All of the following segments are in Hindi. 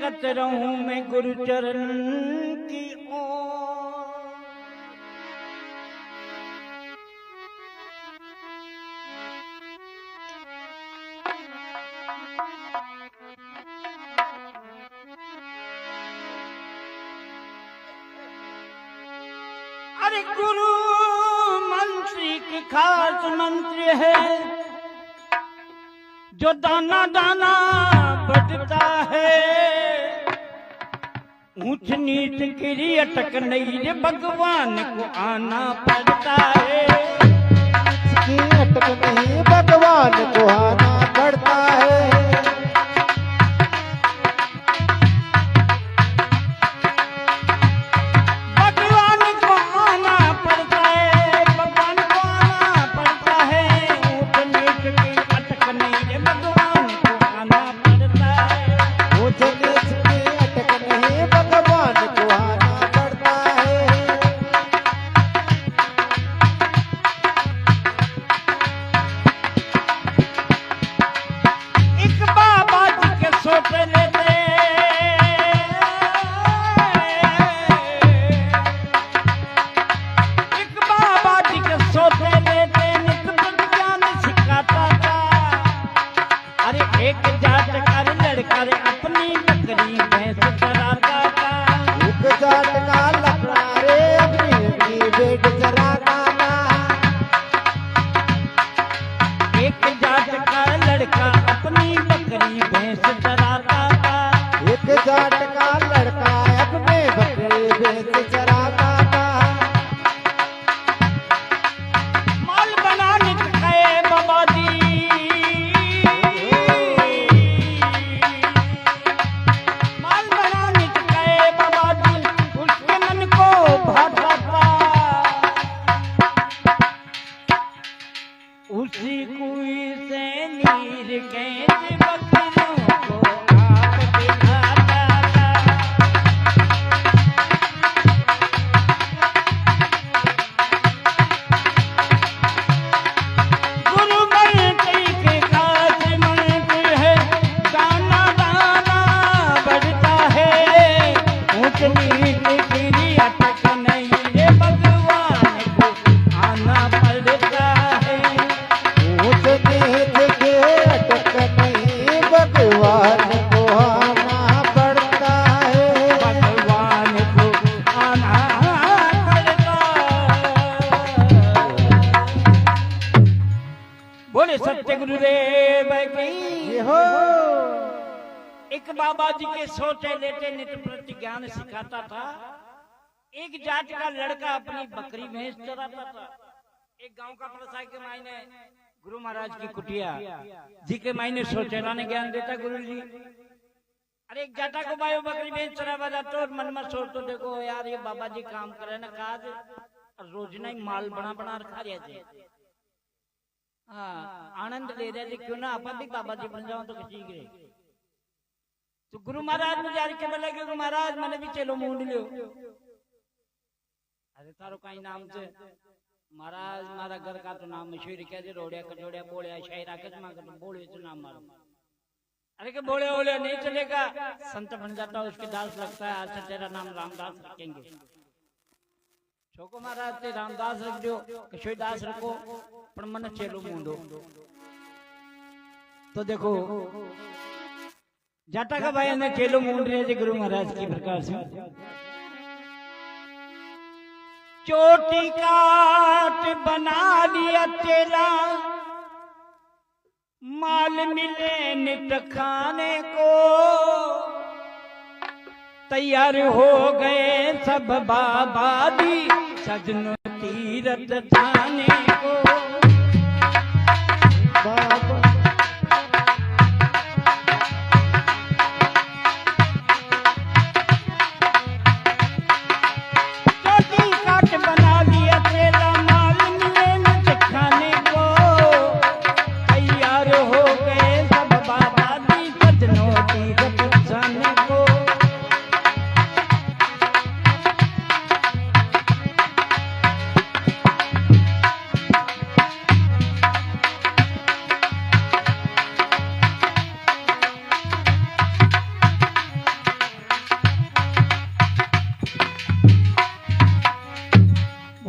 करत रहूं मैं गुरु चरण की ओर। अरे गुरु मंत्री की खास मंत्र है, जो दाना दाना बढ़ता है। ऊंच नीच की अटक नहीं रे भगवान को आना पड़ता है। की अटक नहीं भगवान को आना पड़ता है। एक बाबा जी के सोते लेटे नित प्रति ज्ञान सिखाता था। एक जात का लड़का अपनी बकरी भैंस चराता था। एक गांव का प्रसाद के मायने गुरु महाराज की कुटिया जी के मायने सोचेला ने ज्ञान देता गुरु जी। अरे एक जाटा को बायो बकरी भैंस चरावा जाता और मन में सोच तो देखो यार ये बाबा जी काम करे ना काज रोज ना ही माल बना बना रखा रहे। हाँ आनंद ले रहे थे, क्यों ना अपन भी बाबा जी बन जाओ तो किसी के। तो गुरु महाराज ने जारी के बोले गुरु महाराज मैंने भी चलो मूंड लियो। अरे तारो कहीं नाम से महाराज मारा घर का तो नाम मशहूर कह दे रोड़िया कचोड़िया बोलिया शायरा कचमा कर बोले तो नाम मारो। अरे के बोले बोले नहीं चलेगा, संत बन जाता है उसके दास लगता है। आज से तेरा नाम रामदास रखेंगे। छोको महाराज ते रामदास रख दो किशोर दास रखो पर मन चेलो मूंडो। तो देखो जाटा का भाई ने चेलो मूंड रहे थे गुरु महाराज की प्रकार से। चोटी काट बना लिया चेला, माल मिले नित खाने को। तैयार हो गए सब बाबा दी सजनो तीरथ जाने को।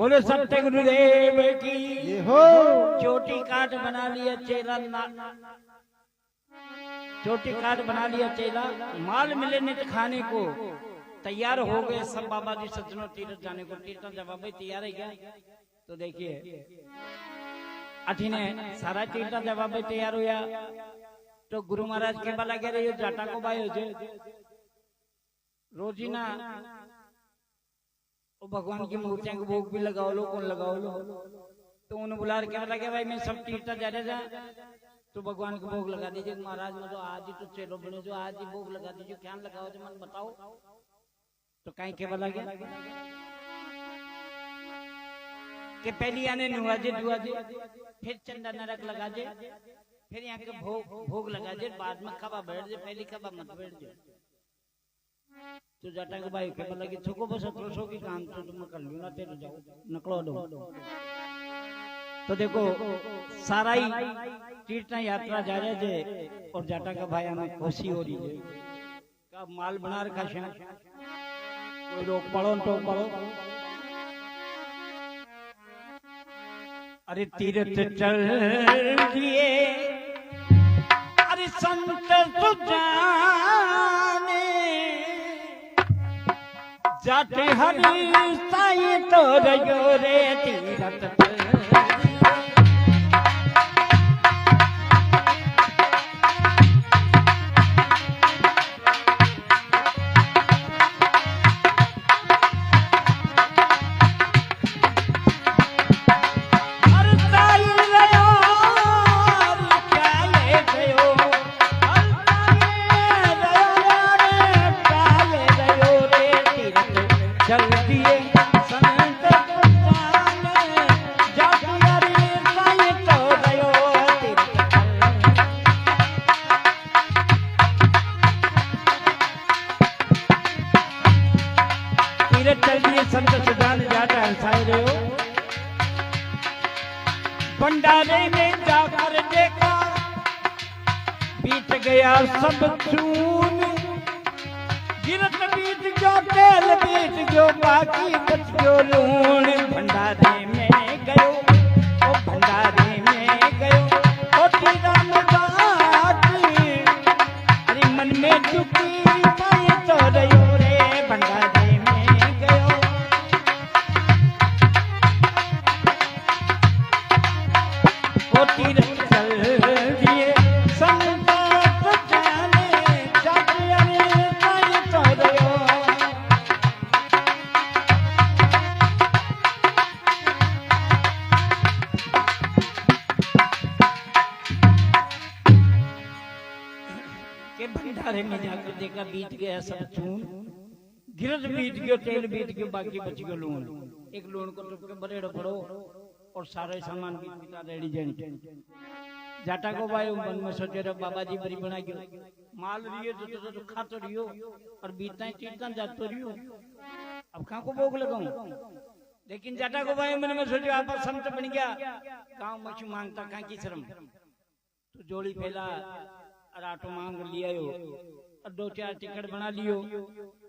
बोले सत्य गुरुदेव की ये हो। चोटी काट बना लिया चेला चोटी काट बना लिया चेला, माल मिले नित खाने को तैयार हो गए सब बाबा जी सज्जनों तीर्थ जाने को। तीर्थ जब बाबा तैयार है क्या, तो देखिए अठी ने सारा तीर्थ जब बाबा तैयार हुआ तो गुरु महाराज के बाला कह रहे जाटा को भाई हो रोजीना वो भगवान की मूर्तियां को भोग भी लगाओ लो, कौन लगाओ लो। तो उन्हें बुला के बोला कि भाई मैं सब तीर्थ जा रहे जा तो भगवान को भोग लगा दीजिए। महाराज में तो आज ही तो चेलो बने जो आज ही भोग लगा दीजिए, क्या लगाओ जो मन बताओ। तो कहीं के बोला गया कि पहली आने नुआजे दुआजे, फिर चंदा नरक लगा दे, फिर यहाँ के भोग लगा दे, बाद में खबा बैठ जाए, पहली खबा मत बैठ जाए। तो जाटा के भाई के बोला कि छुको बस 1700 की काम तो तुम कर लो ना, तेरे जाओ नकलो दो। तो देखो सारा ही तीर्थ यात्रा जा रहे थे और जाटा का भाई हमें खुशी हो रही है का माल बना रखा है, कोई रोक पड़ो तो पड़ो। अरे तीर्थ चल दिए अरे संत सुजाने, जाते हरि साईं तो रयो रे तीर्थ भंडारे में जाकर देखा बीत गया सब चून, गिरत बीत गयो तेल बीत गयो बाकी बच गयो लूण। भंडारे में गयो ओ भंडारे में गयो ओ तीरा में बाटी, अरे मन में चुकी पाए तो रयो रे भंडारे में गयो। ओ तीर्थ चल दिए संत जाने, जाने पाए तो रयो। के भंडारे में जाकर देखा बीत गया सब चून, गिरज बीत गयो तेल बीत गयो बाकी बच गयो लूण। एक लूण को टुक के बरेड़ो पड़ो और सारे सामान बीत बीता रेडी जन। जाटा को भाई मन में सोचे रे बाबा जी बड़ी बना गयो माल रियो तो खातो रियो और बीतना तीर्थ जातो रियो, अब कहाँ को भोग लगाऊं। लेकिन जाटा को भाई मन में सोचे आप संत बन गया, गाँव मछू मांगता कहाँ की शर्म। तो जोड़ी फैला और आटो मांग लिया और 2-4 टिकट बना लियो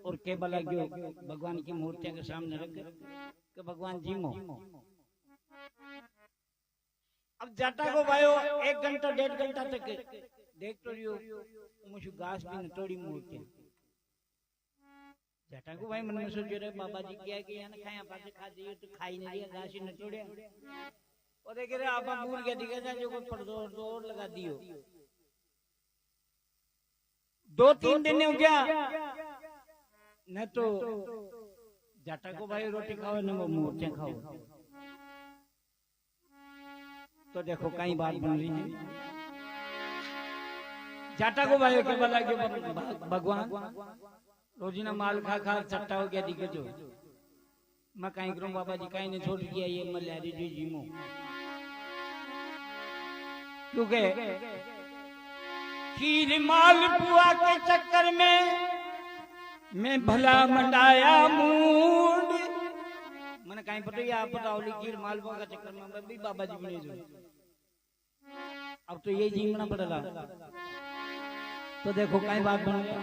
और केबल गयो भगवान की मूर्तियों के सामने रख के भगवान जी मो। अब जाटा को भाइयों 1 घंटा 1.5 घंटा तक देख तो रियो मुझे घास भी न तोड़ी मूर्ति। जाटा को भाई मन में सोच रहे बाबा जी क्या कि ना खाया पास खा दिए तो खाई नहीं दिया घास ही न तोड़े और देख रहे आप भूल के दिखे था जो कोई पड़दोर लगा दियो। 2-3 दिन हो गया न तो जाटा को भाई रोटी खाओ न वो मूर्तियां खाओ। तो देखो कई बात बन रही है। जाटा को भाई के बोला कि भगवान रोजीना माल खा खा चट्टा हो गया दिखे जो मैं कहीं करूं बाबा जी कहीं नहीं छोड़ दिया ये मल्यारी जी जीमो क्योंकि खीर माल बुआ के चक्कर में मैं भला मंडाया मूड मैंने कहीं पता आप बताओली खीर माल बुआ का चक्कर में मैं भी बाबा जी बने जो अब तो ये जीवना पड़ेगा। तो देखो कई बात बन गया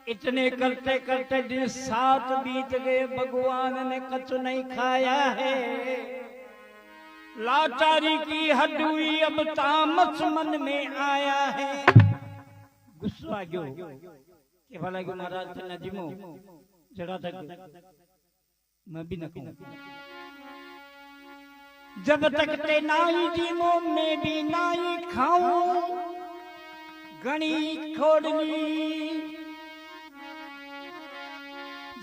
इतने करते करते दिन 7 बीत गए, भगवान ने कछु नहीं खाया है। लाचारी की हद हुई, अब तामस मन में आया है। गुस्सा आ गयो कि भला कि महाराज थे नजीमो जड़ा तक मैं भी न कहूं, जब तक ते नाई जीमो मैं भी नाई खाऊं। घणी खोड़ली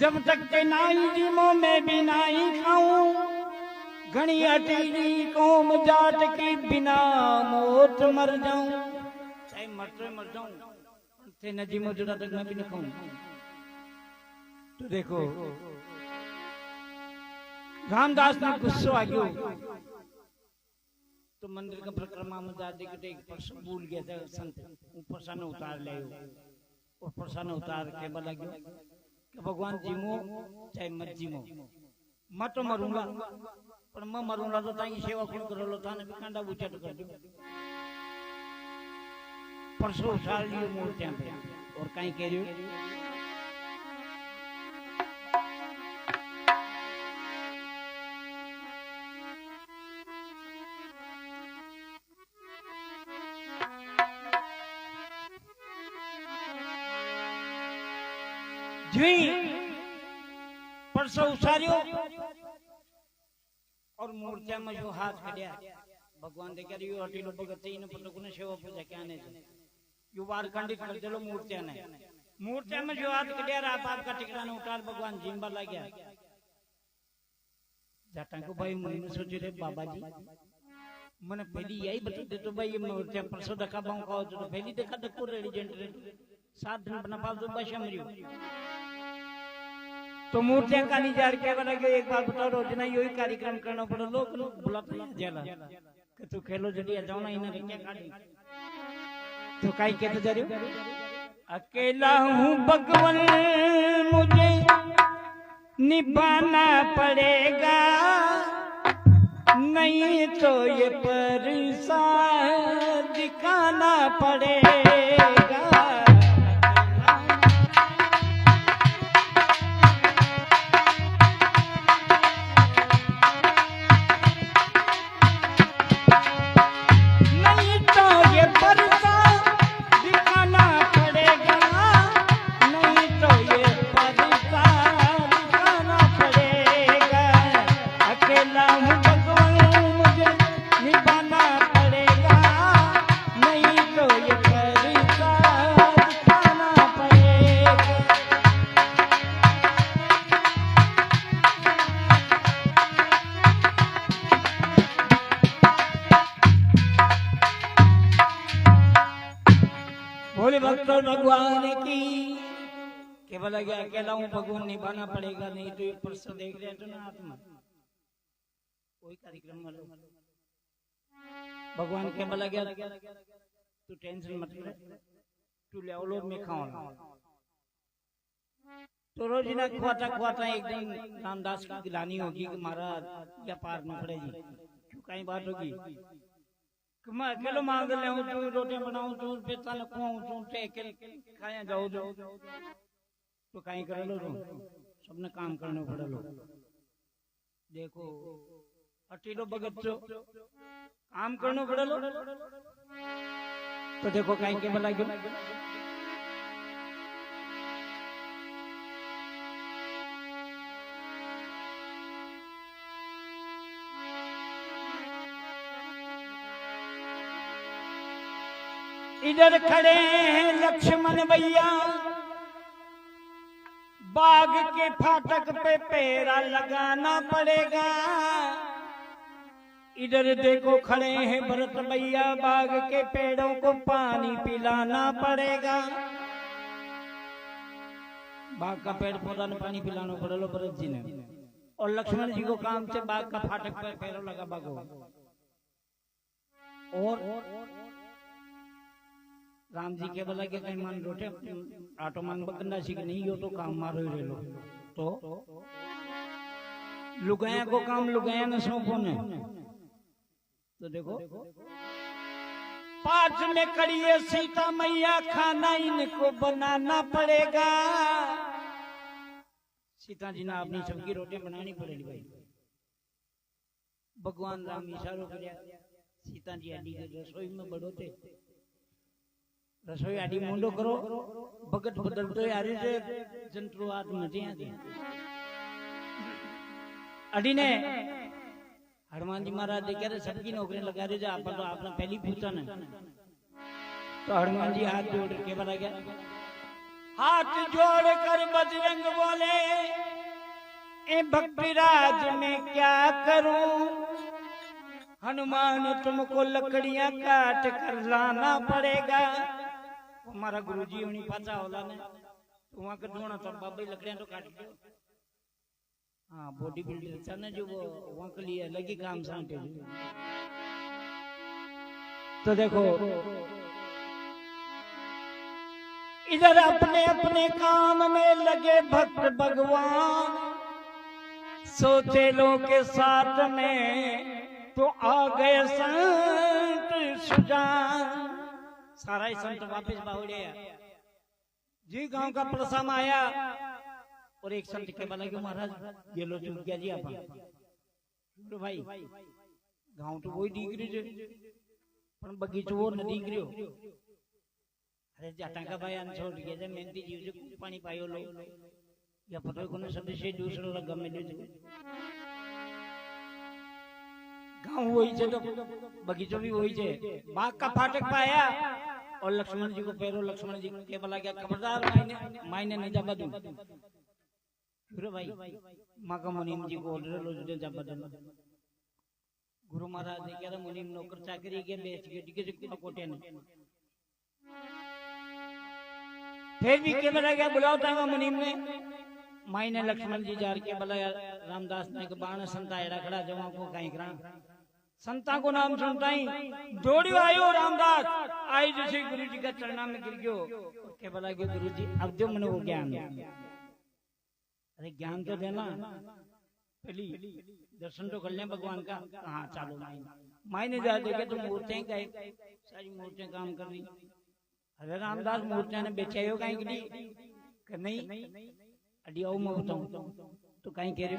जब तक ते नाई जीमो मैं भी नाई खाऊं। घणी अटीली कौम जात की बिना मौत मर जाऊं। चाहे मर जाऊं, ते न जीमो जुड़ा तक मैं भी न खाऊं। तो देखो रामदास ने गुस्सा आ गयो तो मंदिर का परिक्रमा में जा देखते भूल गया था संत, ऊपर सा न उतार ले, ऊपर सा न उतार के बोला गयो कि भगवान जीमो चाहे मत जीमो, मैं तो मरूंगा पर मैं मरूंगा तो ताई सेवा कौन करो थाने भी कांडा उचट कर दो। परसों साल लियो मूर्तियां पे और कहीं कह रही हो परसों उसारियो और मूर्तिया में जो हाथ कड़िया भगवान दे करी हटीलो भगत इन पतो कोने सेवा पूजा के आने से यो वार खंडित कर देलो मूर्तिया ने। मूर्तिया में जो हाथ कड़िया रा बाप का टिकड़ा ने उतार भगवान जिम्बा ला गया। जाटा को भाई मन सोचे रे बाबा जी मने पहली यही बता दे तो भाई ये मूर्तिया परसों देखा बाऊ का तो पहली देखा दको रेडी जेंट 7 दिन बना पाल तो बस मरियो। तो मूर्तियां का निजार क्या बना के एक बार बताओ रोज ना यही कार्यक्रम करना पड़ा, लोग बुलाते हैं जेला कि तू खेलो जड़िया जाओ ना इन्हें रखिया काटी तो काई कहते जा रहे हो अकेला हूँ भगवान मुझे निभाना पड़ेगा, नहीं तो ये परिसा दिखाना पड़ेगा। भगवान की केवल अकेला हूँ भगवान निभाना पड़ेगा, नहीं तो परसों देख रहे तो ना आत्मा कोई कार्यक्रम में भगवान केवल गया तू टेंशन मत ले, तू ले लोग में खाओ। तो रोज ना खुआता खुआता एक दिन रामदास की गिलानी होगी कि महाराज या पार न पड़ेगी, क्यों कहीं बात होगी कि मैं अकेले मांग ले हूँ, तू रोटी बनाऊं तू पेता न खुआऊं तू अकेले खाया जाओ तो कहीं कर लो सबने काम करने पड़े लो। देखो अटीलो भगत जो काम करने पड़े लो तो देखो कहीं के भला क्यों इधर खड़े हैं लक्ष्मण भैया, बाग के फाटक पे पेरा लगाना पड़ेगा। इधर देखो खड़े हैं भरत भैया, बाग के पेड़ों को पानी पिलाना पड़ेगा। बाग का पेड़ पौधा ने पानी पिलाना पड़ेगा भरत जी ने, और लक्ष्मण जी को काम से बाग का फाटक पे पेड़ों लगा बागो। और राम जी के बोला कि कहीं मान रोटे आटो मान बकंदा सीख नहीं हो तो काम मारो ही लो, तो लुगाया को काम लुगाया न सौंपो ने। तो देखो पास में खड़ी है सीता मैया, खाना इनको बनाना पड़ेगा। सीता जी ने अपनी सबकी रोटी बनानी पड़ेगी भाई। भगवान राम इशारो कर सीता जी आदि के रसोई में बड़ो थे, रसोई आदि मुंडो करो भगत बदलतो यार से जंतु आदि मजे आदि अडी ने हनुमान जी महाराज ने कह सबकी नौकरी लगा दे, आप तो अपना पहली पूछा न। तो हनुमान जी हाथ जोड़ के बोला गया, हाथ जोड़ कर बजरंग बोले, ए भक्तिराज में क्या करूं? हनुमान तुमको लकड़ियां काट कर लाना पड़ेगा। हमारा गुरुजी उन्हीं पाचा होला ने तो वहां कर दोना तो बाबा लकड़ियां तो काट दो। हाँ बॉडी बिल्डर था ना जो वो वहां के लिए अलग ही काम सांटे। तो देखो इधर अपने अपने काम में लगे भक्त भगवान, सोचे लो के साथ में तो आ गए संत सुजान। सारा ही संत वापिस बाहुड़े जी गांव का प्रसम आया और एक संत के बोला कि महाराज ये लो चुप गया जी आप तो भाई गांव तो वही दिख रही पर बगीचो वो न दिख रही हो। अरे जाटा का भाई अन छोड़ गया मेहनती जीव जो पानी पायो लो या पता कोने सदस्य दूसरा लगा मेले गांव वही छे तो बगीचो भी वही छे। बाग का फाटक पाया और लक्ष्मण जी को पैरो लक्ष्मण जी के बोला गया खबरदार मायने नहीं जाबा दूं भाई माँ का मुनीम जी को ऑर्डर जाबा दूं। गुरु महाराज ने कहा मुनीम नौकर चाकरी के बेच के डिगे कोटे ने फिर भी के बोला गया बुलाओ तांगा मुनीम ने। माई ने लक्ष्मण जी जार के बोला रामदास ने के बाण संता एड़ा खड़ा जवा को कहीं करा संता को नाम सुनता ही दौड़ी आयो रामदास आई जैसे गुरु जी का चरणा में गिर गयो के बोला कि गुरु जी अब जो मने वो ज्ञान। अरे ज्ञान तो देना पहली दर्शन तो कर ले भगवान का। हाँ चालो माई ने जा देखे तो मूर्तियां गए सारी मूर्तियां काम कर रही। अरे रामदास मूर्तियां ने बेचायो कहीं की नहीं अड़ी आओ मैं बताऊं तो कहीं कह रहे।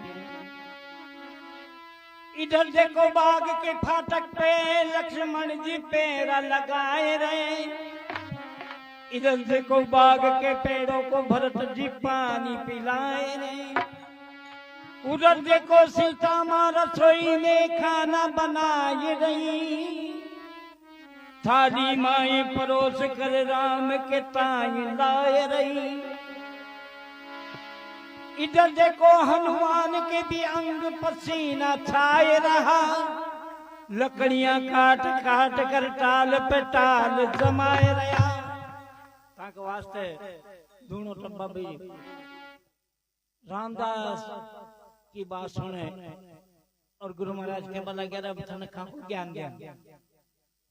इधर देखो बाग के फाटक पे लक्ष्मण जी पैरा लगाए रहे। इधर देखो बाग के पेड़ों को भरत जी पानी पिलाए रहे। उधर देखो सीता माँ रसोई में खाना बनाए रही। थाली माए परोस कर राम के ताई लाए रही। इधर देखो हनुमान के भी अंग पसीना छाए रहा। लकड़ियां काट काट कर टाल पे टाल जमाए रहा। ताक वास्ते दोनों टब्बा भी रामदास की बात सुने और गुरु महाराज के बोला गया खा को ज्ञान दिया।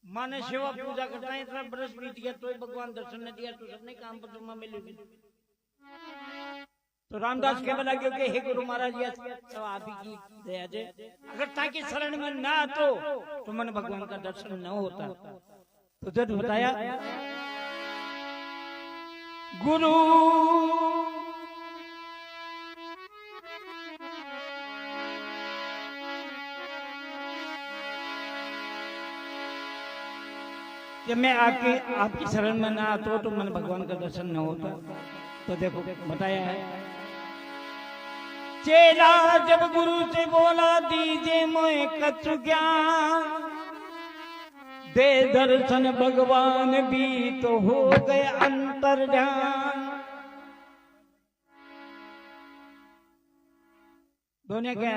माने सेवा पूजा करता है इतना बरस बीत गया तो भगवान दर्शन ने दिया तो सबने काम पर जुम्मा मिलेगी। तो रामदास के बोला क्योंकि हे गुरु महाराज ये सब आप ही की दया जे अगर ताकि शरण में ना तो मन भगवान का दर्शन न होता। तो जब बताया गुरु जब मैं आपकी शरण में ना आता तो मन भगवान का दर्शन न होता। तो देखो बताया है चेला जब गुरु से बोला दीजिए मोए कछु ज्ञान। दे दर्शन भगवान भी तो हो गए अंतर्ध्यान। दोनों क्या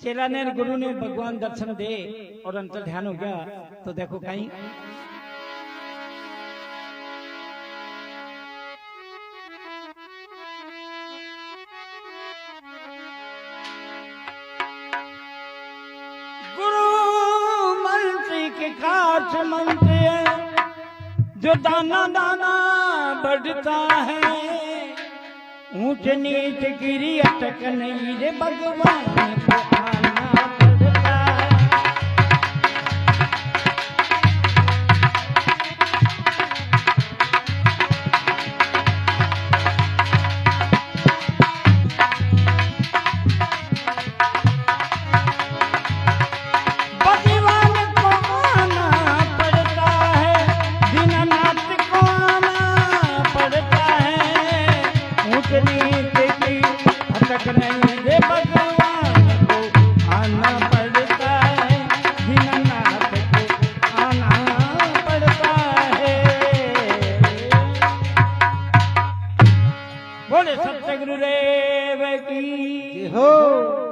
चेला ने गुरु ने भगवान दर्शन दे और अंतर्ध्यान हो गया। तो देखो कहीं काच मंत्र जो दाना दाना बढ़ता है। ऊंच नीच गिरी अटक नहीं रे भगवान को आना पड़ता है। गुरुदेव की जय हो।